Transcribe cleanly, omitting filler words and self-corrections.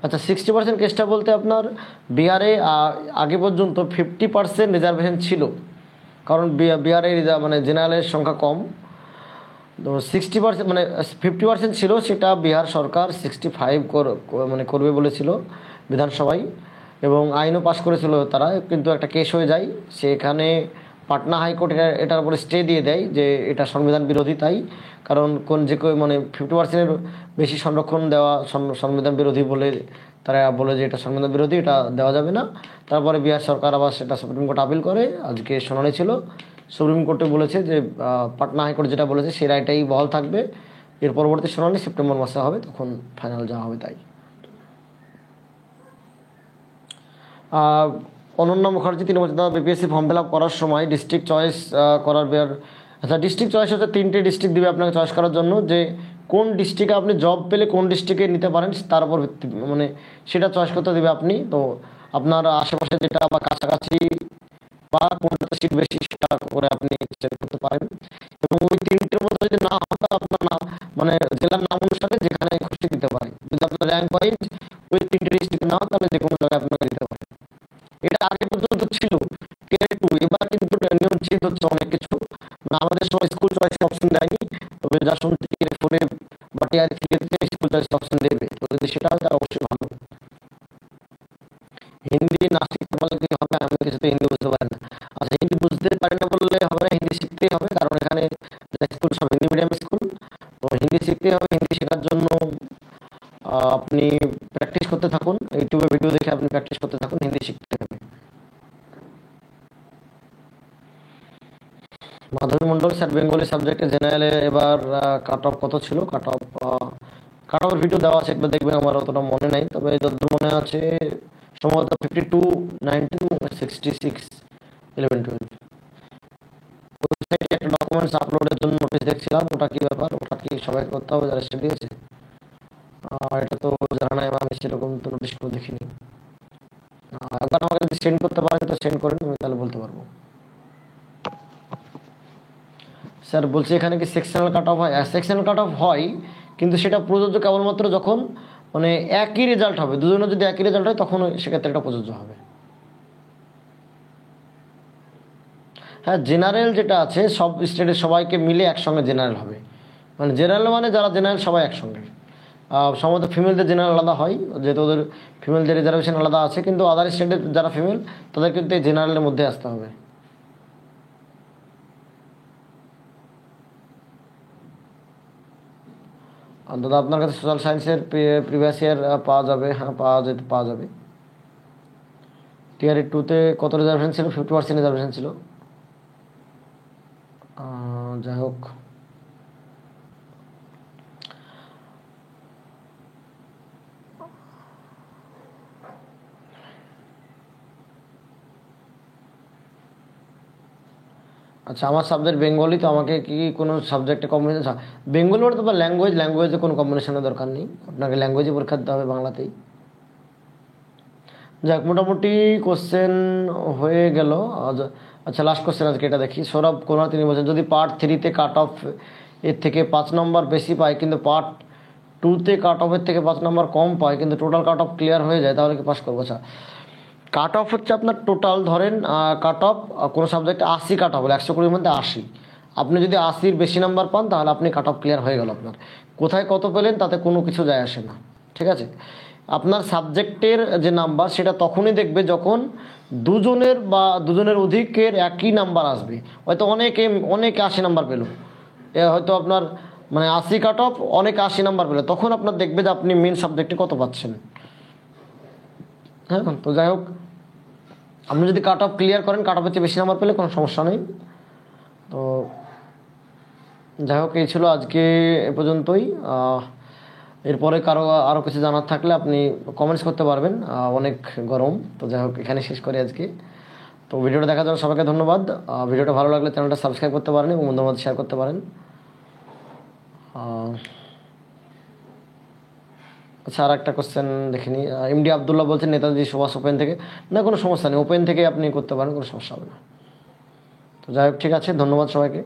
আচ্ছা 60% কেসটা বলতে আপনার বিহারে আগে পর্যন্ত 50% রিজার্ভেশন ছিল, কারণ বিহারে মানে জেনারেলের সংখ্যা কম। তো 60% মানে 50% ছিল, সেটা বিহার সরকার 65 মানে করবে বলেছিল বিধানসভায়, এবং আইনও পাশ করেছিল তারা, কিন্তু একটা কেস হয়ে যায় সেখানে। পাটনা হাইকোর্ট এটার উপরে স্টে দিয়ে দেয় যে এটা সংবিধান বিরোধী, তাই কারণ মানে 50%-এর বেশি সংরক্ষণ দেওয়া সংবিধান বিরোধী বলে তারা বলে যে এটা সংবিধান বিরোধী, এটা দেওয়া যাবে না। তারপরে বিহার সরকার আবার সেটা সুপ্রিম কোর্ট আপিল করে, আজকে শুনানি ছিল। সুপ্রিম কোর্টে বলেছে যে পাটনা হাইকোর্ট যেটা বলেছে সেই রায়টাই বহাল থাকবে। এর পরবর্তী শুনানি সেপ্টেম্বর মাসে হবে, তখন ফাইনাল যা হবে তাই। অনন্যা মুখার্জি 3 বছর দাদা, বিপিএসসি ফর্ম ফিল আপ করার সময় ডিস্ট্রিক্ট চয়েস করার আচ্ছা ডিস্ট্রিক্ট চয়েস হচ্ছে 3টে ডিস্ট্রিক্ট দিবে আপনাকে চয়েস করার জন্য, যে কোন ডিস্ট্রিক্টে আপনি জব পেলে কোন ডিস্ট্রিক্টে নিতে পারেন তার উপর ভিত্তি মানে সেটা চয়েস করতে দেবে আপনি। তো আপনার আশেপাশে যেটা বা কাছাকাছি বা কোনটাতে সিট বেশি সেটা করে আপনি চেক করতে পারেন। এবং ওই 3টের মধ্যে যদি না হয় আপনার নাম মানে জেলার নাম অনুসারে যেখানে খুশি দিতে পারে। যদি আপনার র্যাঙ্ক ওয়াইজ ওই 3টে ডিস্ট্রিক্ট না হয় তাহলে যে কোনো জায়গায় আপনাকে দিতে পারে। এটা আগে পর্যন্ত ছিল টিয়ার 2, এবার কিন্তু নিয়ম চেঞ্জ হচ্ছে অনেক কিছু। মানে আমাদের সময় স্কুল চয়েস অপশন দেয়নি, তবে যা শুনছি টিয়ার 4 বা টিয়ার 3 স্কুল চয়েস অপশন দেবে। তো যদি সেটা হয় তাহলে অবশ্যই ভালো। হিন্দি না শিখতে পারলে কি হবে, আমি কিছুতে হিন্দি বুঝতে পারি না। আচ্ছা হিন্দি বুঝতে পারি না বললে হবে না, হিন্দি শিখতেই হবে, কারণ এখানে স্কুল সব হিন্দি মিডিয়াম স্কুল। তো হিন্দি শিখতেই হবে। হিন্দি শেখার জন্য আপনি প্র্যাকটিস করতে থাকুন, ইউটিউবে ভিডিও দেখে আপনি প্র্যাকটিস করতে থাকুন, হিন্দি শিখতে হবে। মাধবী মন্ডল স্যার, বেঙ্গলি সাবজেক্টে জেনারেলে এবার কাট অফ কত ছিল? কাট অফের ভিডিও দেওয়া আছে, একবার দেখবেন, আমার অতটা মনে নাই, তবে যতদূর মনে আছে সম্ভবত 52, 19, 66, 11, 12। ওয়েবসাইটে একটা ডকুমেন্টস আপলোডের জন্য নোটিশ দেখছিলাম, ওটা কি ব্যাপার? ওটা কি সবাই করতে হবে যারা স্টাডি আছে? এটা তো জানা নাই, আমি সেরকম তো নোটিশগুলো দেখিনি। একবার আমাকে যদি সেন্ড করতে পারেন তো সেন্ড করেন, আমি তাহলে বলতে পারবো। স্যার বলছি এখানে কি সেকশনাল কাট অফ হয়? সেকশনাল কাট অফ হয়, কিন্তু সেটা প্রযোজ্য কেবলমাত্র যখন মানে একই রেজাল্ট হবে, দুজনের যদি একই রেজাল্ট হয় তখন সেক্ষেত্রে এটা প্রযোজ্য হবে। হ্যাঁ, জেনারেল যেটা আছে সব স্টেটের সবাইকে মিলে একসঙ্গে জেনারেল হবে। মানে জেনারেল মানে যারা জেনারেল সবাই একসঙ্গে। সম্ভবত ফিমেলদের জেনারেল আলাদা হয়, যেহেতু ওদের ফিমেলদের রিজার্ভেশন আলাদা আছে, কিন্তু আদার স্টেটের যারা ফিমেল তাদের কিন্তু এই জেনারেলের মধ্যে আসতে হবে। দাদা আপনার কাছে সোশ্যাল সায়েন্সের প্রিভিয়াস ইয়ার পাওয়া যাবে? হ্যাঁ পাওয়া যাবে। টিআর 2-তে কত রিজার্ভেশন ছিল? 50% রিজার্ভেশন ছিল। যাই হোক, আচ্ছা আমার সাবজেক্ট বেঙ্গলি, তো আমাকে কি কোনো সাবজেক্টে কম্বিনেশন? বেঙ্গলি মানে তো ল্যাঙ্গুয়েজে কোনো কম্বিনেশনের দরকার নেই, আপনাকে ল্যাঙ্গুয়েজে পরীক্ষা দিতে হবে বাংলাতেই। যাক, মোটামুটি কোশ্চেন হয়ে গেল। আচ্ছা লাস্ট কোশ্চেন আজকে এটা দেখি। সৌরভ কোনার 3 বছর, যদি পার্ট 3-তে কাট অফ এর থেকে 5 নম্বর বেশি পায়, কিন্তু পার্ট 2-তে কাট অফের থেকে 5 নম্বর কম পায়, কিন্তু টোটাল কাট অফ ক্লিয়ার হয়ে যায়, তাহলে কি পাস করবো? আচ্ছা কাট অফ হচ্ছে আপনার টোটাল, ধরেন কাট অফ কোনো সাবজেক্টে 80 কাট অফ হলো, 120-র মধ্যে 80। আপনি যদি 80-র বেশি নাম্বার পান তাহলে আপনি কাট অফ ক্লিয়ার হয়ে গেল আপনার। কোথায় কত পেলেন তাতে কোনো কিছু যায় আসে না, ঠিক আছে? আপনার সাবজেক্টের যে নাম্বার সেটা তখনই দেখবে যখন দুজনের বা দুজনের অধিকের একই নাম্বার আসবে। হয়তো অনেকে 80 নাম্বার পেল, হয়তো আপনার মানে 80 কাট অফ, অনেকে 80 নাম্বার পেল, তখন আপনার দেখবে যে আপনি মেন সাবজেক্টে কত পাচ্ছেন। হ্যাঁ, তো যাই হোক, আপনি যদি কাট অফ ক্লিয়ার করেন, কাট অফের চেয়ে বেশি নাম্বার পেলে কোনো সমস্যা নেই। তো যাই হোক, এই ছিল আজকে এ পর্যন্তই। এরপরে কারো আরও কিছু জানার থাকলে আপনি কমেন্টস করতে পারবেন। অনেক গরম, তো যাই হোক এখানে শেষ করি আজকে। তো ভিডিওটা দেখার জন্য সবাইকে ধন্যবাদ। ভিডিওটা ভালো লাগলে চ্যানেলটা সাবস্ক্রাইব করতে পারেন এবং বন্ধুদের মধ্যে শেয়ার করতে পারেন। আচ্ছা আর একটা কোশ্চেন দেখিনি। এমডি আবদুল্লাহ বলছেন নেতাজি সুভাষ ওপেন থেকে, না কোনো সমস্যা নেই, ওপেন থেকে আপনি করতে পারেন, কোনো সমস্যা হবে না। তো যাই হোক, ঠিক আছে, ধন্যবাদ সবাইকে।